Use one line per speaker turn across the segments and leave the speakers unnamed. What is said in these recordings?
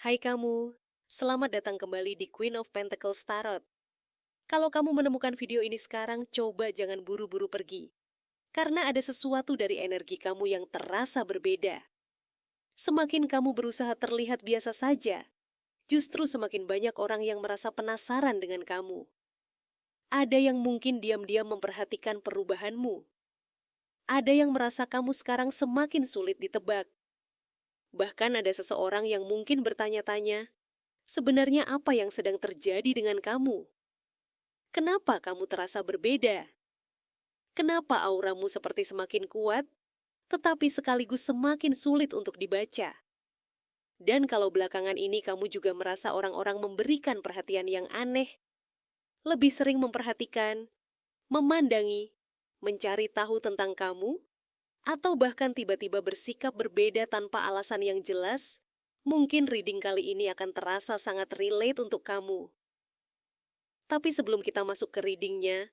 Hai kamu, selamat datang kembali di Queen of Pentacles Tarot. Kalau kamu menemukan video ini sekarang, coba jangan buru-buru pergi. Karena ada sesuatu dari energi kamu yang terasa berbeda. Semakin kamu berusaha terlihat biasa saja, justru semakin banyak orang yang merasa penasaran dengan kamu. Ada yang mungkin diam-diam memperhatikan perubahanmu. Ada yang merasa kamu sekarang semakin sulit ditebak. Bahkan ada seseorang yang mungkin bertanya-tanya, sebenarnya apa yang sedang terjadi dengan kamu? Kenapa kamu terasa berbeda? Kenapa auramu seperti semakin kuat, tetapi sekaligus semakin sulit untuk dibaca? Dan kalau belakangan ini kamu juga merasa orang-orang memberikan perhatian yang aneh, lebih sering memperhatikan, memandangi, mencari tahu tentang kamu, atau bahkan tiba-tiba bersikap berbeda tanpa alasan yang jelas, mungkin reading kali ini akan terasa sangat relate untuk kamu. Tapi sebelum kita masuk ke readingnya,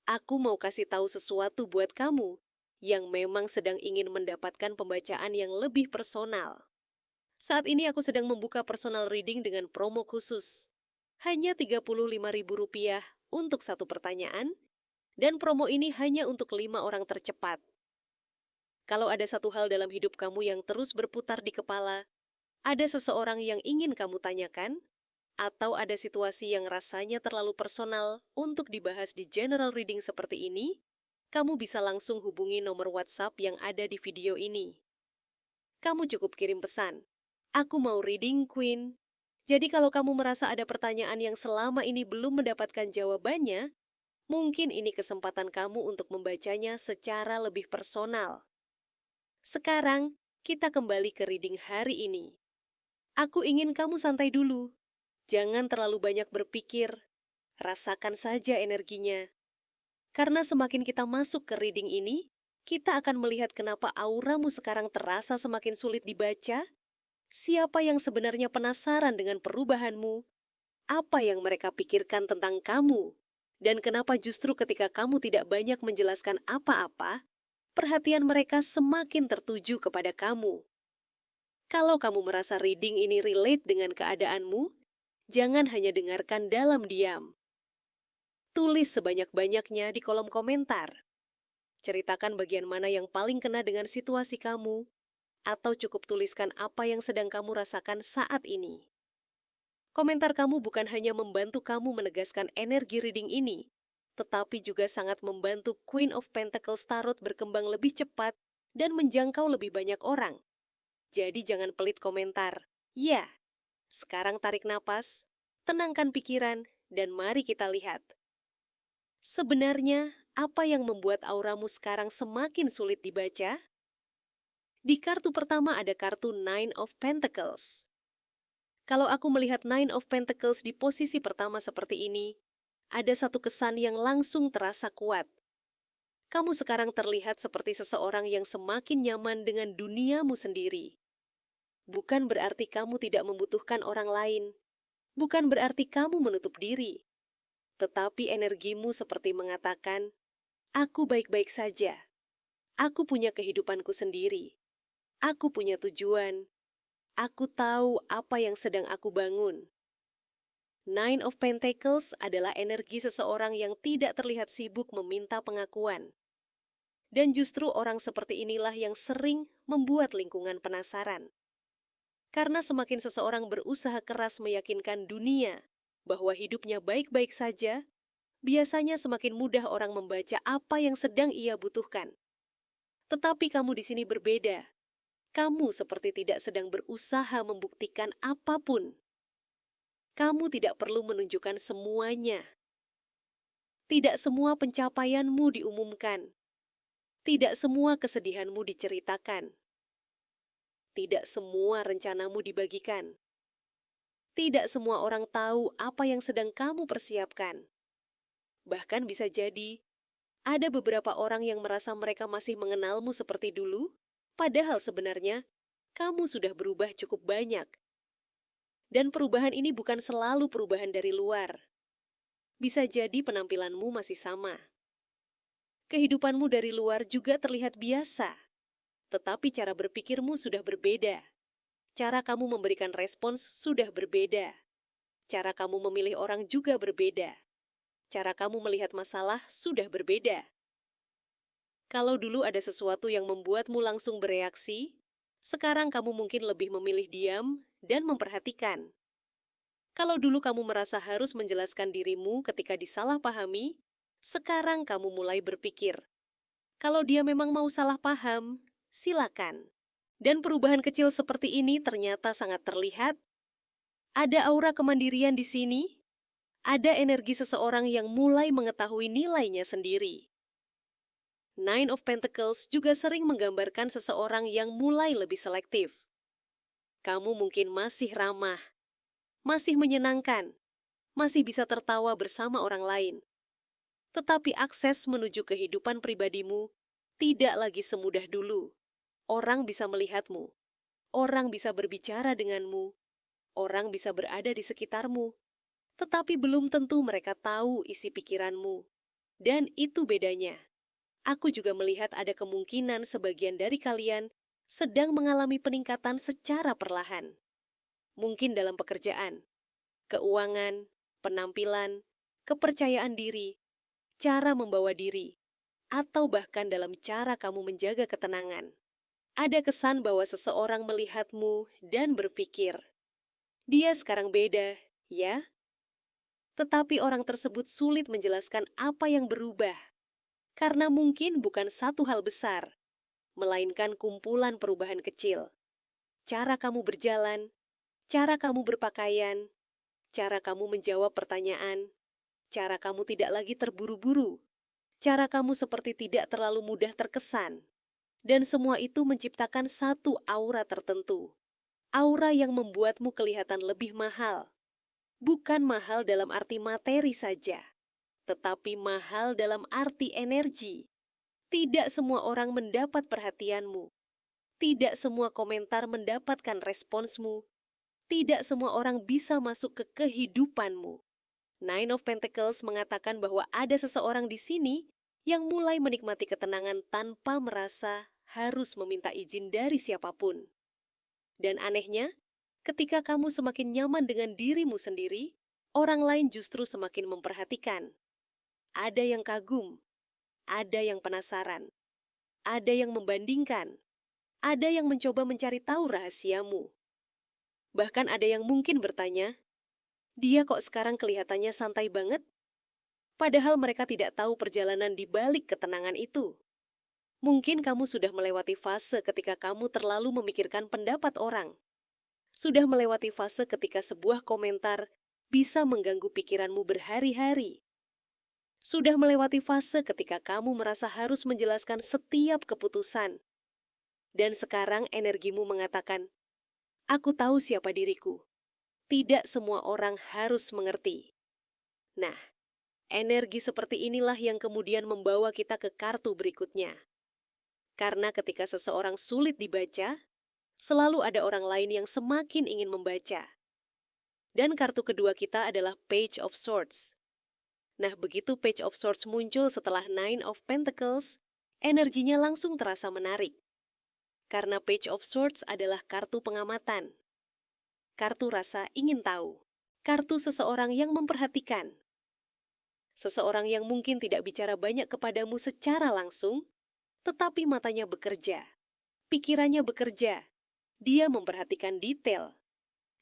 aku mau kasih tahu sesuatu buat kamu yang memang sedang ingin mendapatkan pembacaan yang lebih personal. Saat ini aku sedang membuka personal reading dengan promo khusus. Hanya Rp35.000 untuk satu pertanyaan, dan promo ini hanya untuk 5 orang tercepat. Kalau ada satu hal dalam hidup kamu yang terus berputar di kepala, ada seseorang yang ingin kamu tanyakan, atau ada situasi yang rasanya terlalu personal untuk dibahas di general reading seperti ini, kamu bisa langsung hubungi nomor WhatsApp yang ada di video ini. Kamu cukup kirim pesan, "Aku mau reading Queen." Jadi kalau kamu merasa ada pertanyaan yang selama ini belum mendapatkan jawabannya, mungkin ini kesempatan kamu untuk membacanya secara lebih personal. Sekarang, kita kembali ke reading hari ini. Aku ingin kamu santai dulu. Jangan terlalu banyak berpikir. Rasakan saja energinya. Karena semakin kita masuk ke reading ini, kita akan melihat kenapa auramu sekarang terasa semakin sulit dibaca, siapa yang sebenarnya penasaran dengan perubahanmu, apa yang mereka pikirkan tentang kamu, dan kenapa justru ketika kamu tidak banyak menjelaskan apa-apa, perhatian mereka semakin tertuju kepada kamu. Kalau kamu merasa reading ini relate dengan keadaanmu, jangan hanya dengarkan dalam diam. Tulis sebanyak-banyaknya di kolom komentar. Ceritakan bagian mana yang paling kena dengan situasi kamu, atau cukup tuliskan apa yang sedang kamu rasakan saat ini. Komentar kamu bukan hanya membantu kamu menegaskan energi reading ini, tetapi juga sangat membantu Queen of Pentacles Tarot berkembang lebih cepat dan menjangkau lebih banyak orang. Jadi jangan pelit komentar. Ya, sekarang tarik napas, tenangkan pikiran, dan mari kita lihat. Sebenarnya, apa yang membuat auramu sekarang semakin sulit dibaca? Di kartu pertama ada kartu Nine of Pentacles. Kalau aku melihat Nine of Pentacles di posisi pertama seperti ini, ada satu kesan yang langsung terasa kuat. Kamu sekarang terlihat seperti seseorang yang semakin nyaman dengan duniamu sendiri. Bukan berarti kamu tidak membutuhkan orang lain. Bukan berarti kamu menutup diri. Tetapi energimu seperti mengatakan, "Aku baik-baik saja. Aku punya kehidupanku sendiri. Aku punya tujuan. Aku tahu apa yang sedang aku bangun." Nine of Pentacles adalah energi seseorang yang tidak terlihat sibuk meminta pengakuan. Dan justru orang seperti inilah yang sering membuat lingkungan penasaran. Karena semakin seseorang berusaha keras meyakinkan dunia bahwa hidupnya baik-baik saja, biasanya semakin mudah orang membaca apa yang sedang ia butuhkan. Tetapi kamu di sini berbeda. Kamu seperti tidak sedang berusaha membuktikan apapun. Kamu tidak perlu menunjukkan semuanya. Tidak semua pencapaianmu diumumkan. Tidak semua kesedihanmu diceritakan. Tidak semua rencanamu dibagikan. Tidak semua orang tahu apa yang sedang kamu persiapkan. Bahkan bisa jadi, ada beberapa orang yang merasa mereka masih mengenalmu seperti dulu, padahal sebenarnya kamu sudah berubah cukup banyak. Dan perubahan ini bukan selalu perubahan dari luar. Bisa jadi penampilanmu masih sama. Kehidupanmu dari luar juga terlihat biasa, tetapi cara berpikirmu sudah berbeda. cara kamu memberikan respons sudah berbeda. Cara kamu memilih orang juga berbeda. Cara kamu melihat masalah sudah berbeda. Kalau dulu ada sesuatu yang membuatmu langsung bereaksi, sekarang kamu mungkin lebih memilih diam dan memperhatikan. Kalau dulu kamu merasa harus menjelaskan dirimu ketika disalahpahami, sekarang kamu mulai berpikir, kalau dia memang mau salah paham, silakan. Dan perubahan kecil seperti ini ternyata sangat terlihat. Ada aura kemandirian di sini, ada energi seseorang yang mulai mengetahui nilainya sendiri. Nine of Pentacles juga sering menggambarkan seseorang yang mulai lebih selektif. Kamu mungkin masih ramah, masih menyenangkan, masih bisa tertawa bersama orang lain. Tetapi akses menuju kehidupan pribadimu tidak lagi semudah dulu. Orang bisa melihatmu, orang bisa berbicara denganmu, orang bisa berada di sekitarmu, tetapi belum tentu mereka tahu isi pikiranmu. Dan itu bedanya. Aku juga melihat ada kemungkinan sebagian dari kalian sedang mengalami peningkatan secara perlahan. Mungkin dalam pekerjaan, keuangan, penampilan, kepercayaan diri, cara membawa diri, atau bahkan dalam cara kamu menjaga ketenangan. Ada kesan bahwa seseorang melihatmu dan berpikir, dia sekarang beda, ya? Tetapi orang tersebut sulit menjelaskan apa yang berubah, karena mungkin bukan satu hal besar, melainkan kumpulan perubahan kecil. Cara kamu berjalan, cara kamu berpakaian, cara kamu menjawab pertanyaan, cara kamu tidak lagi terburu-buru, cara kamu seperti tidak terlalu mudah terkesan. Dan semua itu menciptakan satu aura tertentu. Aura yang membuatmu kelihatan lebih mahal. Bukan mahal dalam arti materi saja, tetapi mahal dalam arti energi. Tidak semua orang mendapat perhatianmu. Tidak semua komentar mendapatkan responsmu. Tidak semua orang bisa masuk ke kehidupanmu. Nine of Pentacles mengatakan bahwa ada seseorang di sini yang mulai menikmati ketenangan tanpa merasa harus meminta izin dari siapapun. Dan anehnya, ketika kamu semakin nyaman dengan dirimu sendiri, orang lain justru semakin memperhatikan. Ada yang kagum, ada yang penasaran, ada yang membandingkan, ada yang mencoba mencari tahu rahasiamu. Bahkan ada yang mungkin bertanya, dia kok sekarang kelihatannya santai banget? Padahal mereka tidak tahu perjalanan di balik ketenangan itu. Mungkin kamu sudah melewati fase ketika kamu terlalu memikirkan pendapat orang. Sudah melewati fase ketika sebuah komentar bisa mengganggu pikiranmu berhari-hari. Sudah melewati fase ketika kamu merasa harus menjelaskan setiap keputusan. Dan sekarang energimu mengatakan, aku tahu siapa diriku. Tidak semua orang harus mengerti. Nah, energi seperti inilah yang kemudian membawa kita ke kartu berikutnya. Karena ketika seseorang sulit dibaca, selalu ada orang lain yang semakin ingin membaca. Dan kartu kedua kita adalah Page of Swords. Nah, begitu Page of Swords muncul setelah Nine of Pentacles, energinya langsung terasa menarik. Karena Page of Swords adalah kartu pengamatan. Kartu rasa ingin tahu. Kartu seseorang yang memperhatikan. Seseorang yang mungkin tidak bicara banyak kepadamu secara langsung, tetapi matanya bekerja, pikirannya bekerja, dia memperhatikan detail.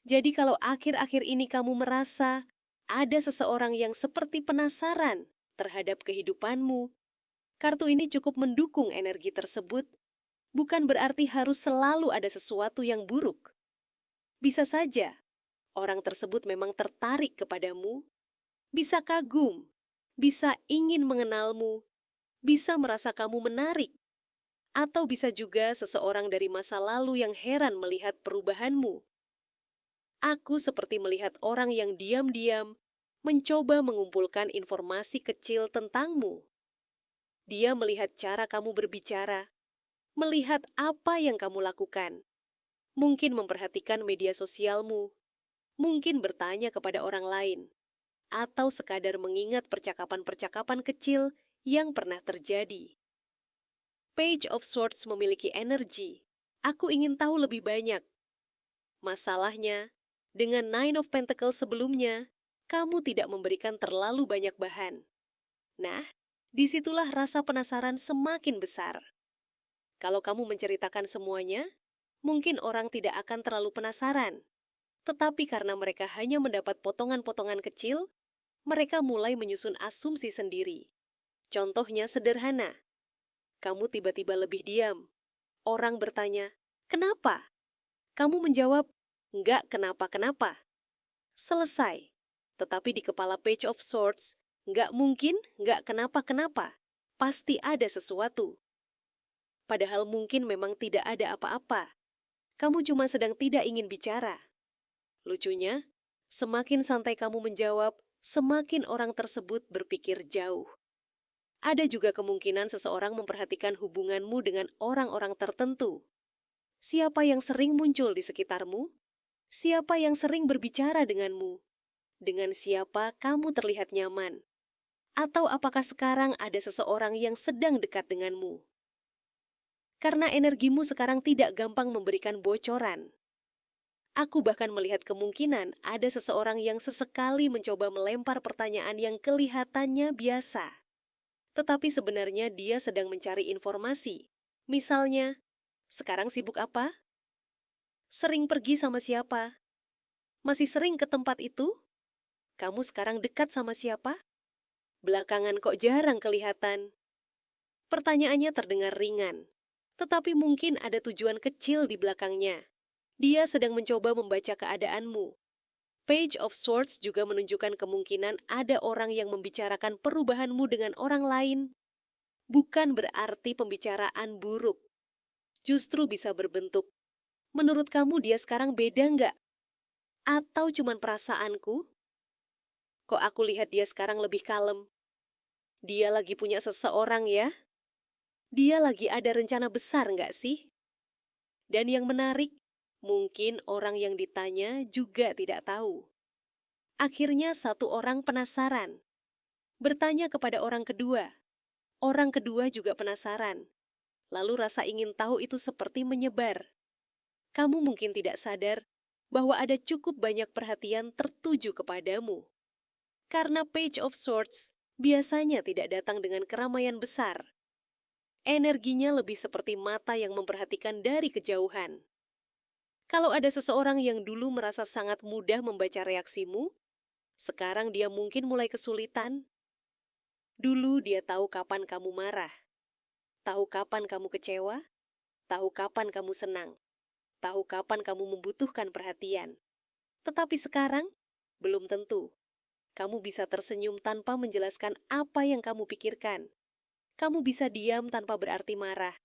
Jadi kalau akhir-akhir ini kamu merasa ada seseorang yang seperti penasaran terhadap kehidupanmu, kartu ini cukup mendukung energi tersebut, bukan berarti harus selalu ada sesuatu yang buruk. Bisa saja, orang tersebut memang tertarik kepadamu, bisa kagum, bisa ingin mengenalmu, bisa merasa kamu menarik, atau bisa juga seseorang dari masa lalu yang heran melihat perubahanmu. Aku seperti melihat orang yang diam-diam mencoba mengumpulkan informasi kecil tentangmu. Dia melihat cara kamu berbicara, melihat apa yang kamu lakukan, mungkin memperhatikan media sosialmu, mungkin bertanya kepada orang lain, atau sekadar mengingat percakapan-percakapan kecil yang pernah terjadi. Page of Swords memiliki energi. Aku ingin tahu lebih banyak. Masalahnya, dengan Nine of Pentacles sebelumnya, kamu tidak memberikan terlalu banyak bahan. Nah, disitulah rasa penasaran semakin besar. Kalau kamu menceritakan semuanya, mungkin orang tidak akan terlalu penasaran. Tetapi karena mereka hanya mendapat potongan-potongan kecil, mereka mulai menyusun asumsi sendiri. Contohnya sederhana. Kamu tiba-tiba lebih diam. Orang bertanya, "Kenapa?" Kamu menjawab, "Nggak kenapa-kenapa." Selesai. Tetapi di kepala Page of Swords, nggak mungkin nggak kenapa-kenapa. Pasti ada sesuatu. Padahal mungkin memang tidak ada apa-apa. Kamu cuma sedang tidak ingin bicara. Lucunya, semakin santai kamu menjawab, semakin orang tersebut berpikir jauh. Ada juga kemungkinan seseorang memperhatikan hubunganmu dengan orang-orang tertentu. Siapa yang sering muncul di sekitarmu? Siapa yang sering berbicara denganmu? Dengan siapa kamu terlihat nyaman? Atau apakah sekarang ada seseorang yang sedang dekat denganmu? Karena energimu sekarang tidak gampang memberikan bocoran. Aku bahkan melihat kemungkinan ada seseorang yang sesekali mencoba melempar pertanyaan yang kelihatannya biasa. Tetapi sebenarnya dia sedang mencari informasi. Misalnya, sekarang sibuk apa? Sering pergi sama siapa? Masih sering ke tempat itu? Kamu sekarang dekat sama siapa? Belakangan kok jarang kelihatan. Pertanyaannya terdengar ringan, tetapi mungkin ada tujuan kecil di belakangnya. Dia sedang mencoba membaca keadaanmu. Page of Swords juga menunjukkan kemungkinan ada orang yang membicarakan perubahanmu dengan orang lain. Bukan berarti pembicaraan buruk. Justru bisa berbentuk, menurut kamu dia sekarang beda nggak? Atau cuman perasaanku? Kok aku lihat dia sekarang lebih kalem? Dia lagi punya seseorang ya? Dia lagi ada rencana besar nggak sih? Dan yang menarik, mungkin orang yang ditanya juga tidak tahu. Akhirnya satu orang penasaran. Bertanya kepada orang kedua. Orang kedua juga penasaran. Lalu rasa ingin tahu itu seperti menyebar. Kamu mungkin tidak sadar bahwa ada cukup banyak perhatian tertuju kepadamu. Karena Page of Swords biasanya tidak datang dengan keramaian besar. Energinya lebih seperti mata yang memperhatikan dari kejauhan. Kalau ada seseorang yang dulu merasa sangat mudah membaca reaksimu, sekarang dia mungkin mulai kesulitan. Dulu dia tahu kapan kamu marah, tahu kapan kamu kecewa, tahu kapan kamu senang, tahu kapan kamu membutuhkan perhatian. Tetapi sekarang, belum tentu. Kamu bisa tersenyum tanpa menjelaskan apa yang kamu pikirkan. Kamu bisa diam tanpa berarti marah.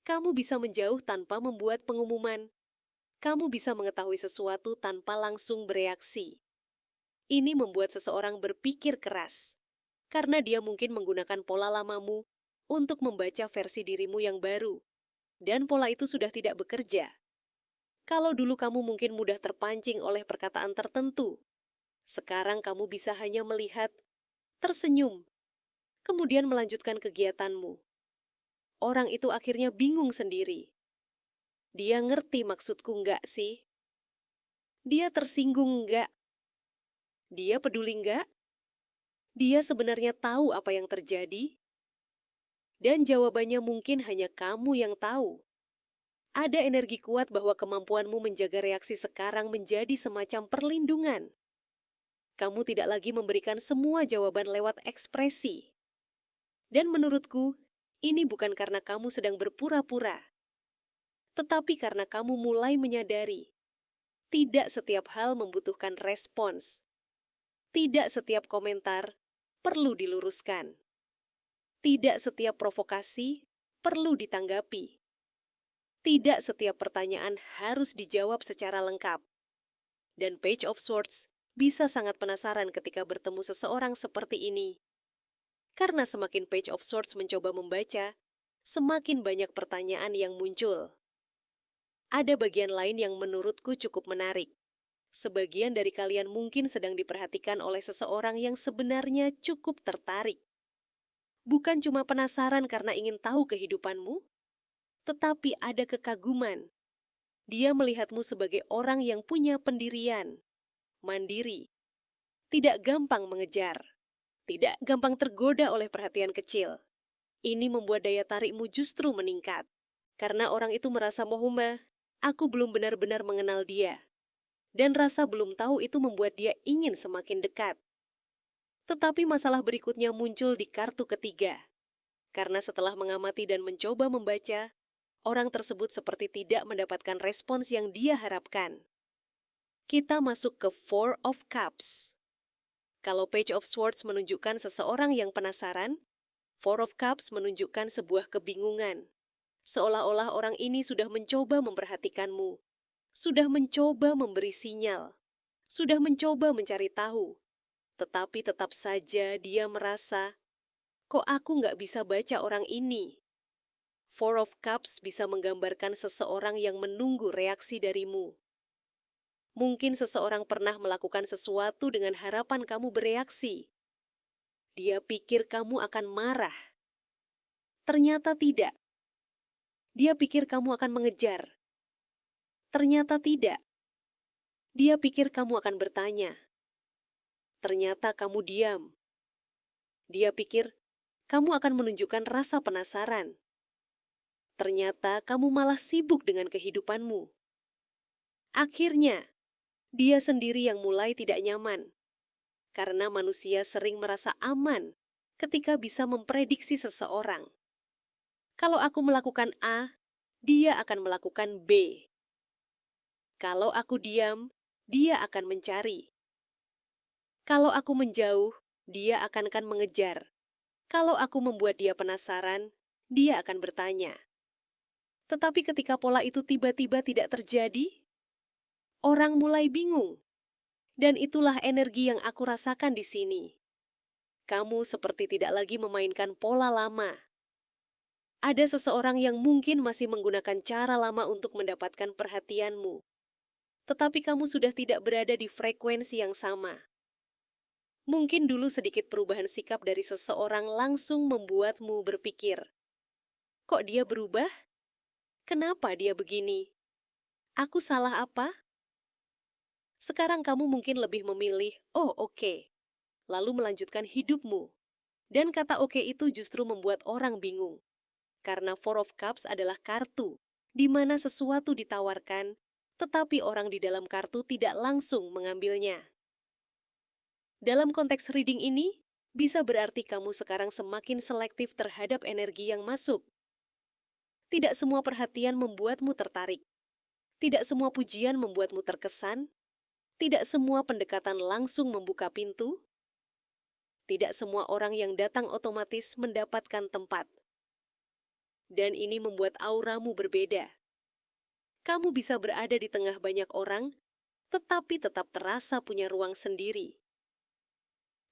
Kamu bisa menjauh tanpa membuat pengumuman. Kamu bisa mengetahui sesuatu tanpa langsung bereaksi. Ini membuat seseorang berpikir keras. Karena dia mungkin menggunakan pola lamamu untuk membaca versi dirimu yang baru. Dan pola itu sudah tidak bekerja. Kalau dulu kamu mungkin mudah terpancing oleh perkataan tertentu, sekarang kamu bisa hanya melihat, tersenyum, kemudian melanjutkan kegiatanmu. Orang itu akhirnya bingung sendiri. Dia ngerti maksudku nggak sih? Dia tersinggung nggak? Dia peduli nggak? Dia sebenarnya tahu apa yang terjadi? Dan jawabannya mungkin hanya kamu yang tahu. Ada energi kuat bahwa kemampuanmu menjaga reaksi sekarang menjadi semacam perlindungan. Kamu tidak lagi memberikan semua jawaban lewat ekspresi. Dan menurutku, ini bukan karena kamu sedang berpura-pura, tetapi karena kamu mulai menyadari, tidak setiap hal membutuhkan respons. Tidak setiap komentar perlu diluruskan. Tidak setiap provokasi perlu ditanggapi. Tidak setiap pertanyaan harus dijawab secara lengkap. Dan Page of Swords bisa sangat penasaran ketika bertemu seseorang seperti ini. Karena semakin Page of Swords mencoba membaca, semakin banyak pertanyaan yang muncul. Ada bagian lain yang menurutku cukup menarik. Sebagian dari kalian mungkin sedang diperhatikan oleh seseorang yang sebenarnya cukup tertarik. Bukan cuma penasaran karena ingin tahu kehidupanmu, tetapi ada kekaguman. Dia melihatmu sebagai orang yang punya pendirian, mandiri, tidak gampang mengejar, tidak gampang tergoda oleh perhatian kecil. Ini membuat daya tarikmu justru meningkat. Karena orang itu merasa Mohuma, aku belum benar-benar mengenal dia. Dan rasa belum tahu itu membuat dia ingin semakin dekat. Tetapi masalah berikutnya muncul di kartu ketiga. Karena setelah mengamati dan mencoba membaca, orang tersebut seperti tidak mendapatkan respons yang dia harapkan. Kita masuk ke Four of Cups. Kalau Page of Swords menunjukkan seseorang yang penasaran, Four of Cups menunjukkan sebuah kebingungan. Seolah-olah orang ini sudah mencoba memperhatikanmu, sudah mencoba memberi sinyal, sudah mencoba mencari tahu. Tetapi tetap saja dia merasa, kok aku nggak bisa baca orang ini? Four of Cups bisa menggambarkan seseorang yang menunggu reaksi darimu. Mungkin seseorang pernah melakukan sesuatu dengan harapan kamu bereaksi. Dia pikir kamu akan marah. Ternyata tidak. Dia pikir kamu akan mengejar. Ternyata tidak. Dia pikir kamu akan bertanya. Ternyata kamu diam. Dia pikir kamu akan menunjukkan rasa penasaran. Ternyata kamu malah sibuk dengan kehidupanmu. Akhirnya, dia sendiri yang mulai tidak nyaman. Karena manusia sering merasa aman ketika bisa memprediksi seseorang. Kalau aku melakukan A, dia akan melakukan B. Kalau aku diam, dia akan mencari. Kalau aku menjauh, dia akan mengejar. Kalau aku membuat dia penasaran, dia akan bertanya. Tetapi ketika pola itu tiba-tiba tidak terjadi, orang mulai bingung. Dan itulah energi yang aku rasakan di sini. Kamu seperti tidak lagi memainkan pola lama. Ada seseorang yang mungkin masih menggunakan cara lama untuk mendapatkan perhatianmu. Tetapi kamu sudah tidak berada di frekuensi yang sama. Mungkin dulu sedikit perubahan sikap dari seseorang langsung membuatmu berpikir, kok dia berubah? Kenapa dia begini? Aku salah apa? Sekarang kamu mungkin lebih memilih, oh oke, lalu melanjutkan hidupmu. Dan kata oke itu justru membuat orang bingung. Karena Four of Cups adalah kartu, di mana sesuatu ditawarkan, tetapi orang di dalam kartu tidak langsung mengambilnya. Dalam konteks reading ini, bisa berarti kamu sekarang semakin selektif terhadap energi yang masuk. Tidak semua perhatian membuatmu tertarik. Tidak semua pujian membuatmu terkesan. Tidak semua pendekatan langsung membuka pintu. Tidak semua orang yang datang otomatis mendapatkan tempat. Dan ini membuat auramu berbeda. Kamu bisa berada di tengah banyak orang, tetapi tetap terasa punya ruang sendiri.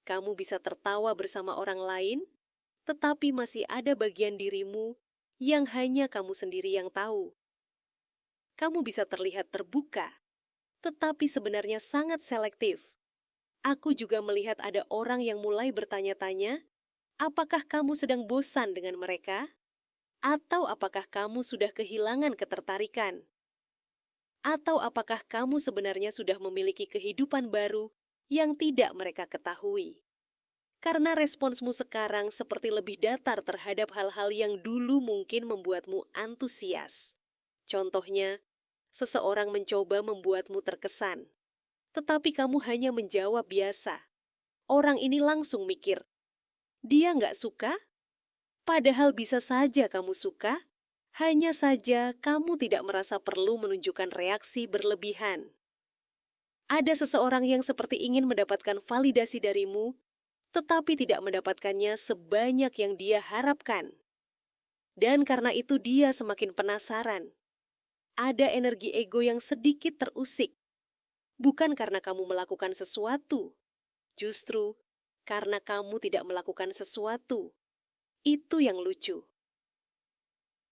Kamu bisa tertawa bersama orang lain, tetapi masih ada bagian dirimu yang hanya kamu sendiri yang tahu. Kamu bisa terlihat terbuka, tetapi sebenarnya sangat selektif. Aku juga melihat ada orang yang mulai bertanya-tanya, apakah kamu sedang bosan dengan mereka? Atau apakah kamu sudah kehilangan ketertarikan? Atau apakah kamu sebenarnya sudah memiliki kehidupan baru yang tidak mereka ketahui? Karena responsmu sekarang seperti lebih datar terhadap hal-hal yang dulu mungkin membuatmu antusias. Contohnya, seseorang mencoba membuatmu terkesan, tetapi kamu hanya menjawab biasa. Orang ini langsung mikir, dia nggak suka? Padahal bisa saja kamu suka, hanya saja kamu tidak merasa perlu menunjukkan reaksi berlebihan. Ada seseorang yang seperti ingin mendapatkan validasi darimu, tetapi tidak mendapatkannya sebanyak yang dia harapkan. Dan karena itu dia semakin penasaran. Ada energi ego yang sedikit terusik. Bukan karena kamu melakukan sesuatu, justru karena kamu tidak melakukan sesuatu. Itu yang lucu.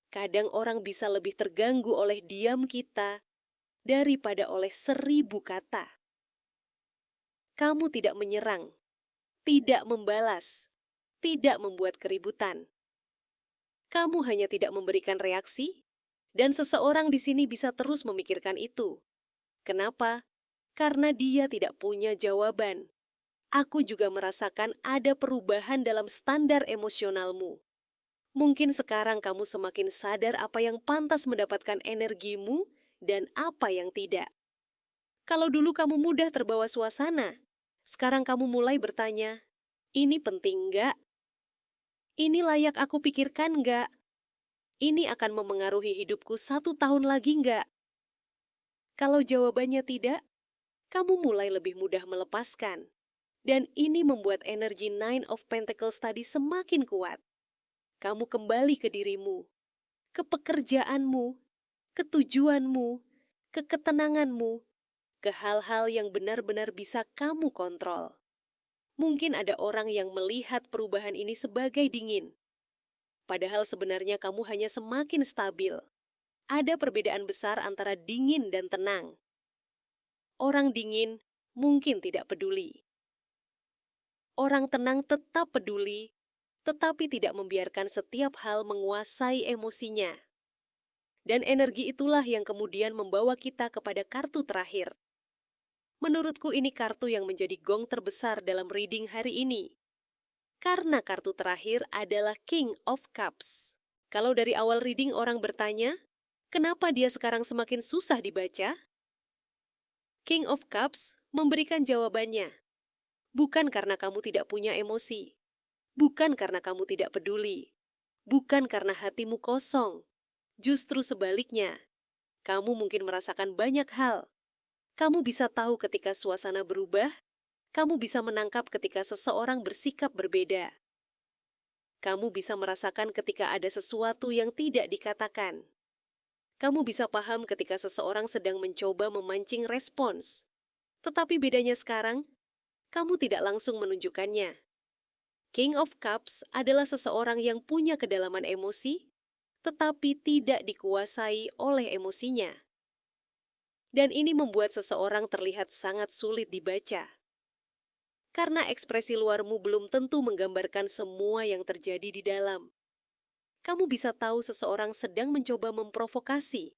Kadang orang bisa lebih terganggu oleh diam kita daripada oleh 1000 kata. Kamu tidak menyerang, tidak membalas, tidak membuat keributan. Kamu hanya tidak memberikan reaksi, Dan seseorang di sini bisa terus memikirkan itu. Kenapa? Karena dia tidak punya jawaban. Aku juga merasakan ada perubahan dalam standar emosionalmu. Mungkin sekarang kamu semakin sadar apa yang pantas mendapatkan energimu dan apa yang tidak. Kalau dulu kamu mudah terbawa suasana, sekarang kamu mulai bertanya, ini penting nggak? Ini layak aku pikirkan nggak? Ini akan memengaruhi hidupku 1 tahun lagi nggak? Kalau jawabannya tidak, kamu mulai lebih mudah melepaskan. Dan ini membuat energi Nine of Pentacles tadi semakin kuat. Kamu kembali ke dirimu, ke pekerjaanmu, ke tujuanmu, ke ketenanganmu, ke hal-hal yang benar-benar bisa kamu kontrol. Mungkin ada orang yang melihat perubahan ini sebagai dingin. Padahal sebenarnya kamu hanya semakin stabil. Ada perbedaan besar antara dingin dan tenang. Orang dingin mungkin tidak peduli. Orang tenang tetap peduli, tetapi tidak membiarkan setiap hal menguasai emosinya. Dan energi itulah yang kemudian membawa kita kepada kartu terakhir. Menurutku ini kartu yang menjadi gong terbesar dalam reading hari ini. Karena kartu terakhir adalah King of Cups. Kalau dari awal reading orang bertanya, kenapa dia sekarang semakin susah dibaca? King of Cups memberikan jawabannya. Bukan karena kamu tidak punya emosi. Bukan karena kamu tidak peduli. Bukan karena hatimu kosong. Justru sebaliknya, kamu mungkin merasakan banyak hal. Kamu bisa tahu ketika suasana berubah. Kamu bisa menangkap ketika seseorang bersikap berbeda. Kamu bisa merasakan ketika ada sesuatu yang tidak dikatakan. Kamu bisa paham ketika seseorang sedang mencoba memancing respons. Tetapi bedanya sekarang, kamu tidak langsung menunjukkannya. King of Cups adalah seseorang yang punya kedalaman emosi, tetapi tidak dikuasai oleh emosinya. Dan ini membuat seseorang terlihat sangat sulit dibaca. Karena ekspresi luarmu belum tentu menggambarkan semua yang terjadi di dalam. Kamu bisa tahu seseorang sedang mencoba memprovokasi,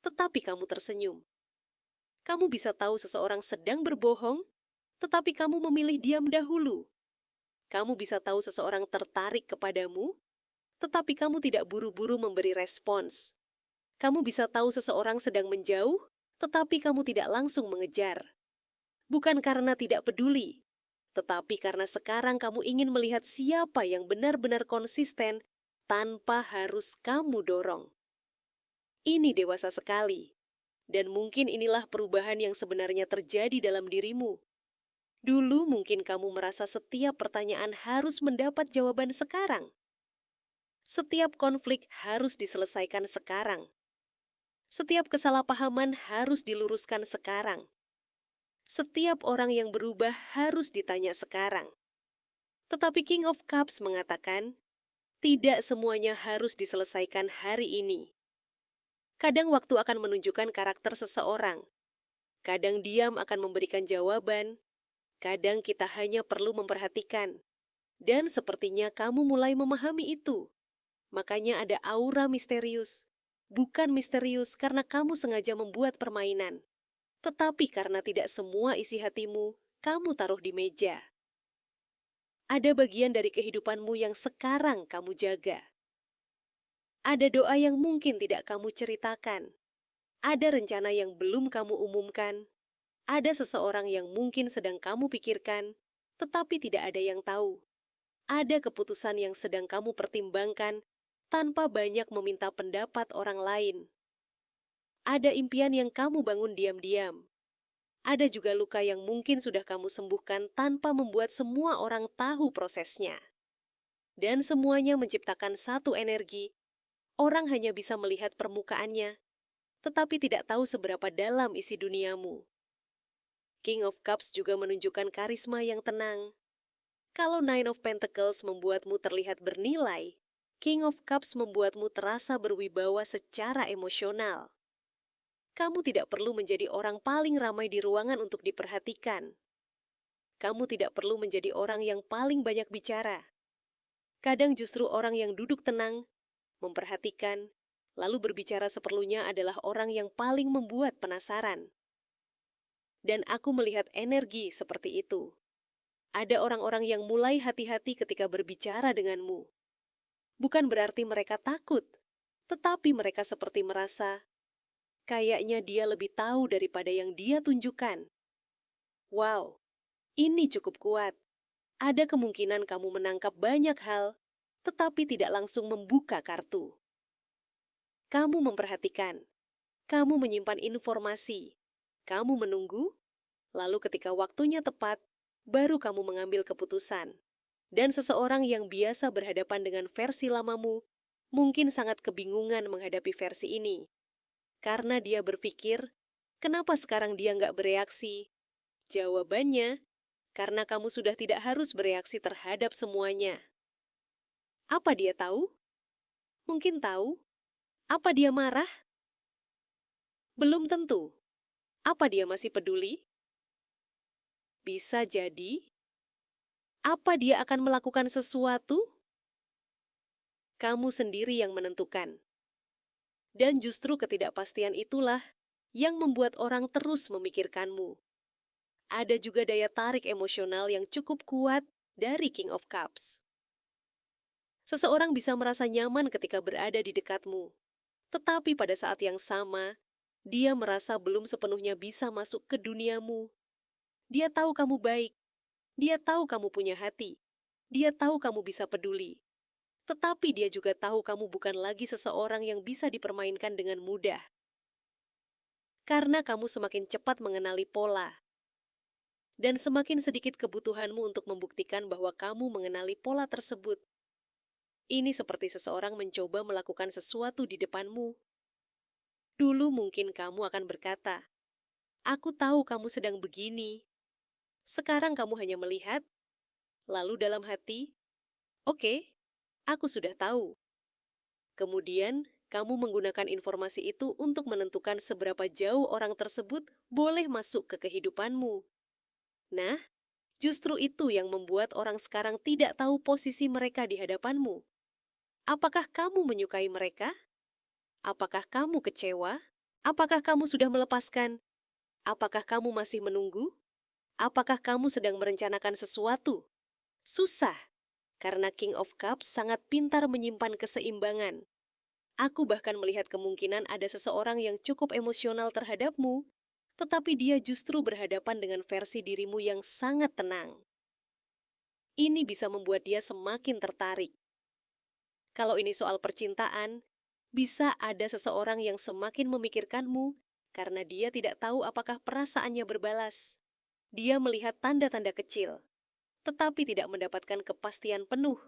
tetapi kamu tersenyum. Kamu bisa tahu seseorang sedang berbohong, tetapi kamu memilih diam dahulu. Kamu bisa tahu seseorang tertarik kepadamu, tetapi kamu tidak buru-buru memberi respons. Kamu bisa tahu seseorang sedang menjauh, tetapi kamu tidak langsung mengejar. Bukan karena tidak peduli, tetapi karena sekarang kamu ingin melihat siapa yang benar-benar konsisten tanpa harus kamu dorong. Ini dewasa sekali, dan mungkin inilah perubahan yang sebenarnya terjadi dalam dirimu. Dulu mungkin kamu merasa setiap pertanyaan harus mendapat jawaban sekarang. Setiap konflik harus diselesaikan sekarang. Setiap kesalahpahaman harus diluruskan sekarang. Setiap orang yang berubah harus ditanya sekarang. Tetapi King of Cups mengatakan, tidak semuanya harus diselesaikan hari ini. Kadang waktu akan menunjukkan karakter seseorang. Kadang diam akan memberikan jawaban. Kadang kita hanya perlu memperhatikan. Dan sepertinya kamu mulai memahami itu. Makanya ada aura misterius. Bukan misterius karena kamu sengaja membuat permainan. Tetapi karena tidak semua isi hatimu, kamu taruh di meja. Ada bagian dari kehidupanmu yang sekarang kamu jaga. Ada doa yang mungkin tidak kamu ceritakan. Ada rencana yang belum kamu umumkan. Ada seseorang yang mungkin sedang kamu pikirkan, tetapi tidak ada yang tahu. Ada keputusan yang sedang kamu pertimbangkan tanpa banyak meminta pendapat orang lain. Ada impian yang kamu bangun diam-diam. Ada juga luka yang mungkin sudah kamu sembuhkan tanpa membuat semua orang tahu prosesnya. Dan semuanya menciptakan satu energi. Orang hanya bisa melihat permukaannya, tetapi tidak tahu seberapa dalam isi duniamu. King of Cups juga menunjukkan karisma yang tenang. Kalau Nine of Pentacles membuatmu terlihat bernilai, King of Cups membuatmu terasa berwibawa secara emosional. Kamu tidak perlu menjadi orang paling ramai di ruangan untuk diperhatikan. Kamu tidak perlu menjadi orang yang paling banyak bicara. Kadang justru orang yang duduk tenang, memperhatikan, lalu berbicara seperlunya adalah orang yang paling membuat penasaran. Dan aku melihat energi seperti itu. Ada orang-orang yang mulai hati-hati ketika berbicara denganmu. Bukan berarti mereka takut, tetapi mereka seperti merasa, kayaknya dia lebih tahu daripada yang dia tunjukkan. Wow, ini cukup kuat. Ada kemungkinan kamu menangkap banyak hal, tetapi tidak langsung membuka kartu. Kamu memperhatikan, kamu menyimpan informasi, kamu menunggu, lalu ketika waktunya tepat, baru kamu mengambil keputusan. Dan seseorang yang biasa berhadapan dengan versi lamamu, mungkin sangat kebingungan menghadapi versi ini. Karena dia berpikir, kenapa sekarang dia nggak bereaksi? Jawabannya, karena kamu sudah tidak harus bereaksi terhadap semuanya. Apa dia tahu? Mungkin tahu. Apa dia marah? Belum tentu. Apa dia masih peduli? Bisa jadi. Apa dia akan melakukan sesuatu? Kamu sendiri yang menentukan. Dan justru ketidakpastian itulah yang membuat orang terus memikirkanmu. Ada juga daya tarik emosional yang cukup kuat dari King of Cups. Seseorang bisa merasa nyaman ketika berada di dekatmu, tetapi pada saat yang sama, dia merasa belum sepenuhnya bisa masuk ke duniamu. Dia tahu kamu baik, dia tahu kamu punya hati, dia tahu kamu bisa peduli. Tetapi dia juga tahu kamu bukan lagi seseorang yang bisa dipermainkan dengan mudah. Karena kamu semakin cepat mengenali pola. Dan semakin sedikit kebutuhanmu untuk membuktikan bahwa kamu mengenali pola tersebut. Ini seperti seseorang mencoba melakukan sesuatu di depanmu. Dulu mungkin kamu akan berkata, "Aku tahu kamu sedang begini." Sekarang kamu hanya melihat, lalu dalam hati, "Oke, aku sudah tahu." Kemudian, kamu menggunakan informasi itu untuk menentukan seberapa jauh orang tersebut boleh masuk ke kehidupanmu. Nah, justru itu yang membuat orang sekarang tidak tahu posisi mereka di hadapanmu. Apakah kamu menyukai mereka? Apakah kamu kecewa? Apakah kamu sudah melepaskan? Apakah kamu masih menunggu? Apakah kamu sedang merencanakan sesuatu? Susah, karena King of Cups sangat pintar menyimpan keseimbangan. Aku bahkan melihat kemungkinan ada seseorang yang cukup emosional terhadapmu, tetapi dia justru berhadapan dengan versi dirimu yang sangat tenang. Ini bisa membuat dia semakin tertarik. Kalau ini soal percintaan, bisa ada seseorang yang semakin memikirkanmu karena dia tidak tahu apakah perasaannya berbalas. Dia melihat tanda-tanda kecil, tetapi tidak mendapatkan kepastian penuh.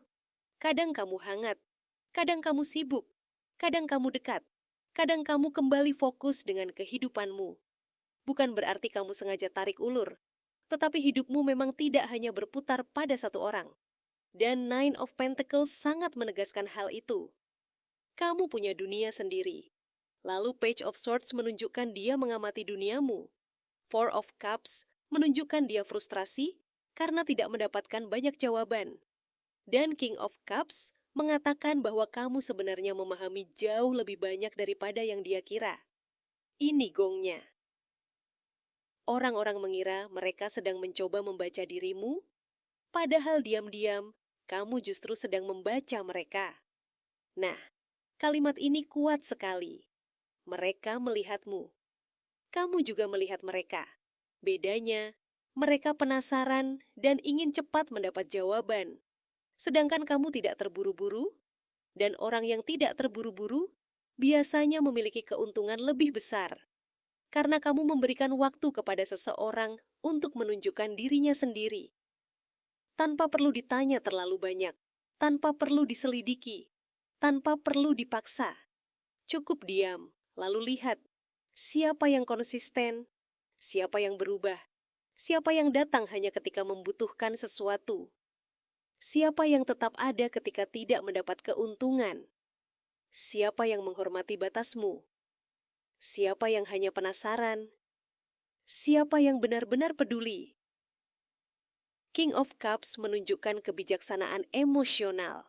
Kadang kamu hangat, kadang kamu sibuk, kadang kamu dekat, kadang kamu kembali fokus dengan kehidupanmu. Bukan berarti kamu sengaja tarik ulur, tetapi hidupmu memang tidak hanya berputar pada satu orang. Dan Nine of Pentacles sangat menegaskan hal itu. Kamu punya dunia sendiri. Lalu Page of Swords menunjukkan dia mengamati duniamu. Four of Cups menunjukkan dia frustrasi karena tidak mendapatkan banyak jawaban. Dan King of Cups mengatakan bahwa kamu sebenarnya memahami jauh lebih banyak daripada yang dia kira. Ini gongnya. Orang-orang mengira mereka sedang mencoba membaca dirimu, padahal diam-diam kamu justru sedang membaca mereka. Nah, kalimat ini kuat sekali. Mereka melihatmu. Kamu juga melihat mereka. Bedanya, mereka penasaran dan ingin cepat mendapat jawaban. Sedangkan kamu tidak terburu-buru, dan orang yang tidak terburu-buru biasanya memiliki keuntungan lebih besar. Karena kamu memberikan waktu kepada seseorang untuk menunjukkan dirinya sendiri. Tanpa perlu ditanya terlalu banyak, tanpa perlu diselidiki, tanpa perlu dipaksa. Cukup diam, lalu lihat siapa yang konsisten, siapa yang berubah, siapa yang datang hanya ketika membutuhkan sesuatu, siapa yang tetap ada ketika tidak mendapat keuntungan, siapa yang menghormati batasmu, siapa yang hanya penasaran, siapa yang benar-benar peduli. King of Cups menunjukkan kebijaksanaan emosional.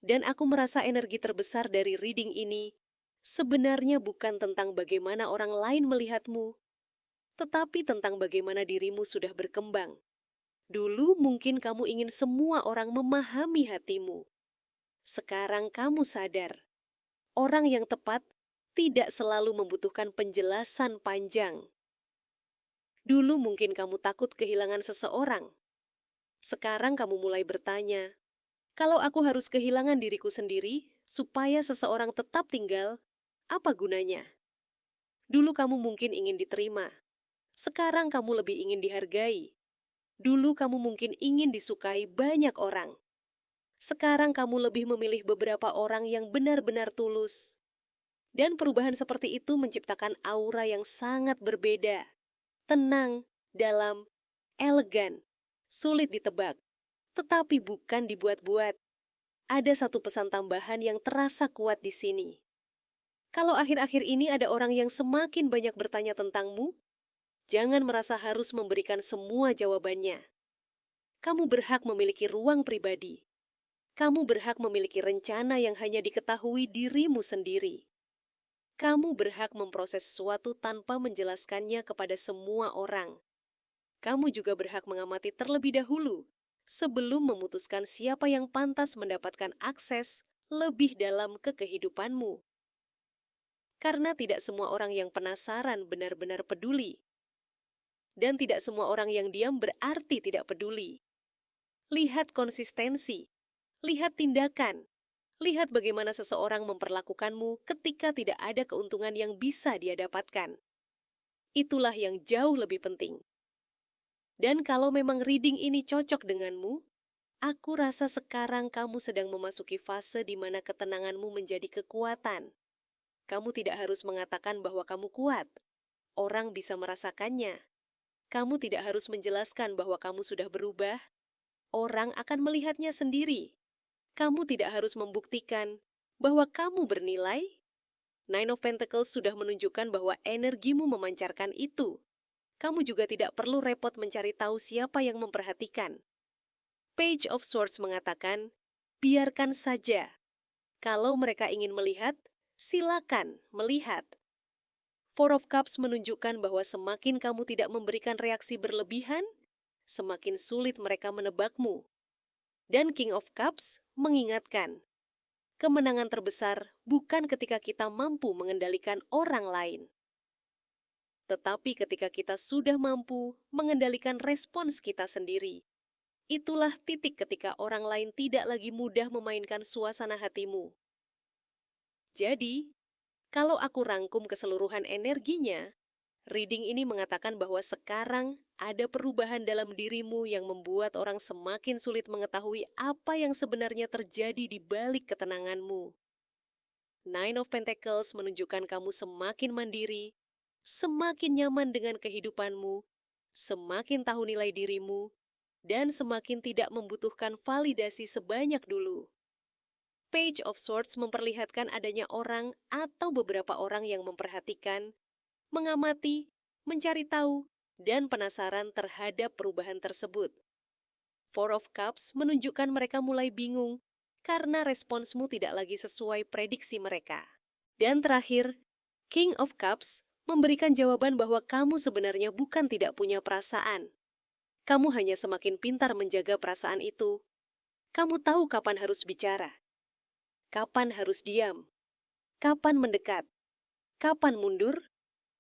Dan aku merasa energi terbesar dari reading ini sebenarnya bukan tentang bagaimana orang lain melihatmu, tetapi tentang bagaimana dirimu sudah berkembang. Dulu mungkin kamu ingin semua orang memahami hatimu. Sekarang kamu sadar, orang yang tepat tidak selalu membutuhkan penjelasan panjang. Dulu mungkin kamu takut kehilangan seseorang. Sekarang kamu mulai bertanya, kalau aku harus kehilangan diriku sendiri supaya seseorang tetap tinggal, apa gunanya? Dulu kamu mungkin ingin diterima. Sekarang kamu lebih ingin dihargai. Dulu kamu mungkin ingin disukai banyak orang. Sekarang kamu lebih memilih beberapa orang yang benar-benar tulus. Dan perubahan seperti itu menciptakan aura yang sangat berbeda. Tenang, dalam, elegan, sulit ditebak, tetapi bukan dibuat-buat. Ada satu pesan tambahan yang terasa kuat di sini. Kalau akhir-akhir ini ada orang yang semakin banyak bertanya tentangmu, jangan merasa harus memberikan semua jawabannya. Kamu berhak memiliki ruang pribadi. Kamu berhak memiliki rencana yang hanya diketahui dirimu sendiri. Kamu berhak memproses sesuatu tanpa menjelaskannya kepada semua orang. Kamu juga berhak mengamati terlebih dahulu sebelum memutuskan siapa yang pantas mendapatkan akses lebih dalam ke kehidupanmu. Karena tidak semua orang yang penasaran benar-benar peduli. Dan tidak semua orang yang diam berarti tidak peduli. Lihat konsistensi, lihat tindakan, lihat bagaimana seseorang memperlakukanmu ketika tidak ada keuntungan yang bisa dia dapatkan. Itulah yang jauh lebih penting. Dan kalau memang reading ini cocok denganmu, aku rasa sekarang kamu sedang memasuki fase di mana ketenanganmu menjadi kekuatan. Kamu tidak harus mengatakan bahwa kamu kuat. Orang bisa merasakannya. Kamu tidak harus menjelaskan bahwa kamu sudah berubah. Orang akan melihatnya sendiri. Kamu tidak harus membuktikan bahwa kamu bernilai. Nine of Pentacles sudah menunjukkan bahwa energimu memancarkan itu. Kamu juga tidak perlu repot mencari tahu siapa yang memperhatikan. Page of Swords mengatakan, biarkan saja. Kalau mereka ingin melihat, silakan melihat. Four of Cups menunjukkan bahwa semakin kamu tidak memberikan reaksi berlebihan, semakin sulit mereka menebakmu. Dan King of Cups mengingatkan, kemenangan terbesar bukan ketika kita mampu mengendalikan orang lain, tetapi ketika kita sudah mampu mengendalikan respons kita sendiri. Itulah titik ketika orang lain tidak lagi mudah memainkan suasana hatimu. Jadi, kalau aku rangkum keseluruhan energinya, reading ini mengatakan bahwa sekarang ada perubahan dalam dirimu yang membuat orang semakin sulit mengetahui apa yang sebenarnya terjadi di balik ketenanganmu. Nine of Pentacles menunjukkan kamu semakin mandiri, semakin nyaman dengan kehidupanmu, semakin tahu nilai dirimu, dan semakin tidak membutuhkan validasi sebanyak dulu. Page of Swords memperlihatkan adanya orang atau beberapa orang yang memperhatikan, mengamati, mencari tahu, dan penasaran terhadap perubahan tersebut. Four of Cups menunjukkan mereka mulai bingung karena responsmu tidak lagi sesuai prediksi mereka. Dan terakhir, King of Cups memberikan jawaban bahwa kamu sebenarnya bukan tidak punya perasaan. Kamu hanya semakin pintar menjaga perasaan itu. Kamu tahu kapan harus bicara, kapan harus diam, kapan mendekat, kapan mundur,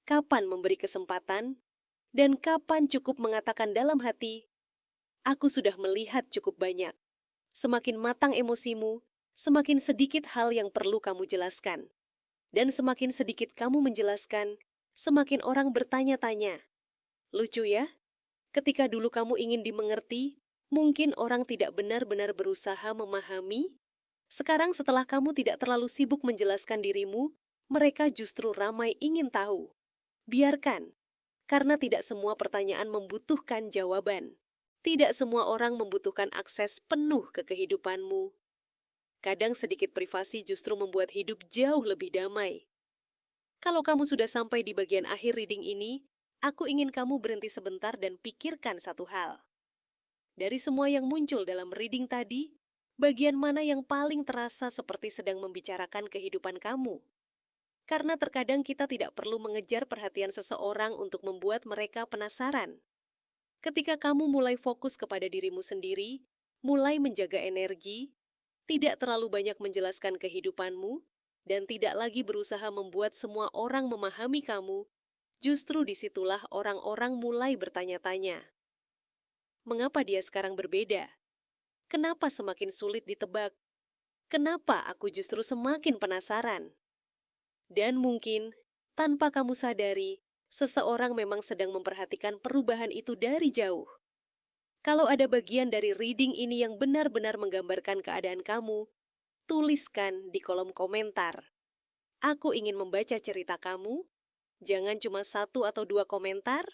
kapan memberi kesempatan, dan kapan cukup mengatakan dalam hati, aku sudah melihat cukup banyak. Semakin matang emosimu, semakin sedikit hal yang perlu kamu jelaskan. Dan semakin sedikit kamu menjelaskan, semakin orang bertanya-tanya. Lucu ya? Ketika dulu kamu ingin dimengerti, mungkin orang tidak benar-benar berusaha memahami. Sekarang setelah kamu tidak terlalu sibuk menjelaskan dirimu, mereka justru ramai ingin tahu. Biarkan, karena tidak semua pertanyaan membutuhkan jawaban. Tidak semua orang membutuhkan akses penuh ke kehidupanmu. Kadang sedikit privasi justru membuat hidup jauh lebih damai. Kalau kamu sudah sampai di bagian akhir reading ini, aku ingin kamu berhenti sebentar dan pikirkan satu hal. Dari semua yang muncul dalam reading tadi, Bagian mana yang paling terasa seperti sedang membicarakan kehidupan kamu? Karena terkadang kita tidak perlu mengejar perhatian seseorang untuk membuat mereka penasaran. Ketika kamu mulai fokus kepada dirimu sendiri, mulai menjaga energi, tidak terlalu banyak menjelaskan kehidupanmu, dan tidak lagi berusaha membuat semua orang memahami kamu, justru disitulah orang-orang mulai bertanya-tanya. Mengapa dia sekarang berbeda? Kenapa semakin sulit ditebak? Kenapa aku justru semakin penasaran? Dan mungkin, tanpa kamu sadari, seseorang memang sedang memperhatikan perubahan itu dari jauh. Kalau ada bagian dari reading ini yang benar-benar menggambarkan keadaan kamu, tuliskan di kolom komentar. Aku ingin membaca cerita kamu, jangan cuma 1 atau 2 komentar.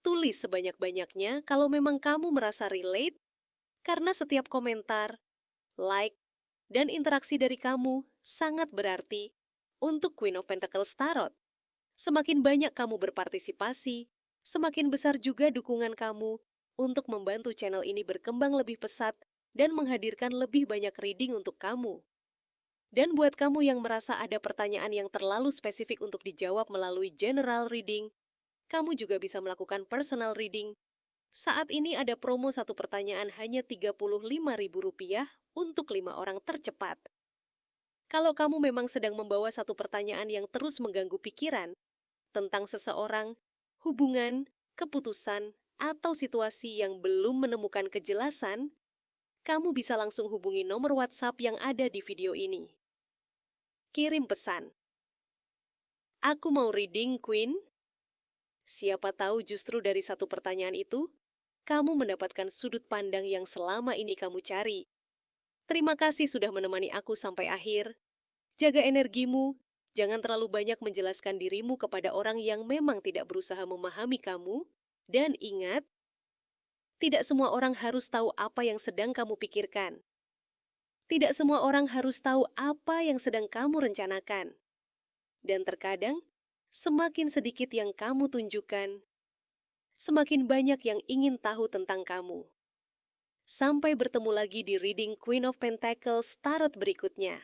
Tulis sebanyak-banyaknya kalau memang kamu merasa relate, karena setiap komentar, like, dan interaksi dari kamu sangat berarti untuk Queen of Pentacles Tarot. Semakin banyak kamu berpartisipasi, semakin besar juga dukungan kamu untuk membantu channel ini berkembang lebih pesat dan menghadirkan lebih banyak reading untuk kamu. Dan buat kamu yang merasa ada pertanyaan yang terlalu spesifik untuk dijawab melalui general reading, kamu juga bisa melakukan personal reading. Saat ini ada promo 1 pertanyaan hanya Rp35.000 untuk 5 orang tercepat. Kalau kamu memang sedang membawa 1 pertanyaan yang terus mengganggu pikiran tentang seseorang, hubungan, keputusan, atau situasi yang belum menemukan kejelasan, kamu bisa langsung hubungi nomor WhatsApp yang ada di video ini. Kirim pesan. Aku mau reading, Queen. Siapa tahu justru dari 1 pertanyaan itu, kamu mendapatkan sudut pandang yang selama ini kamu cari. Terima kasih sudah menemani aku sampai akhir. Jaga energimu, jangan terlalu banyak menjelaskan dirimu kepada orang yang memang tidak berusaha memahami kamu. Dan ingat, tidak semua orang harus tahu apa yang sedang kamu pikirkan. Tidak semua orang harus tahu apa yang sedang kamu rencanakan. Dan terkadang, semakin sedikit yang kamu tunjukkan, semakin banyak yang ingin tahu tentang kamu. Sampai bertemu lagi di Reading Queen of Pentacles Tarot berikutnya.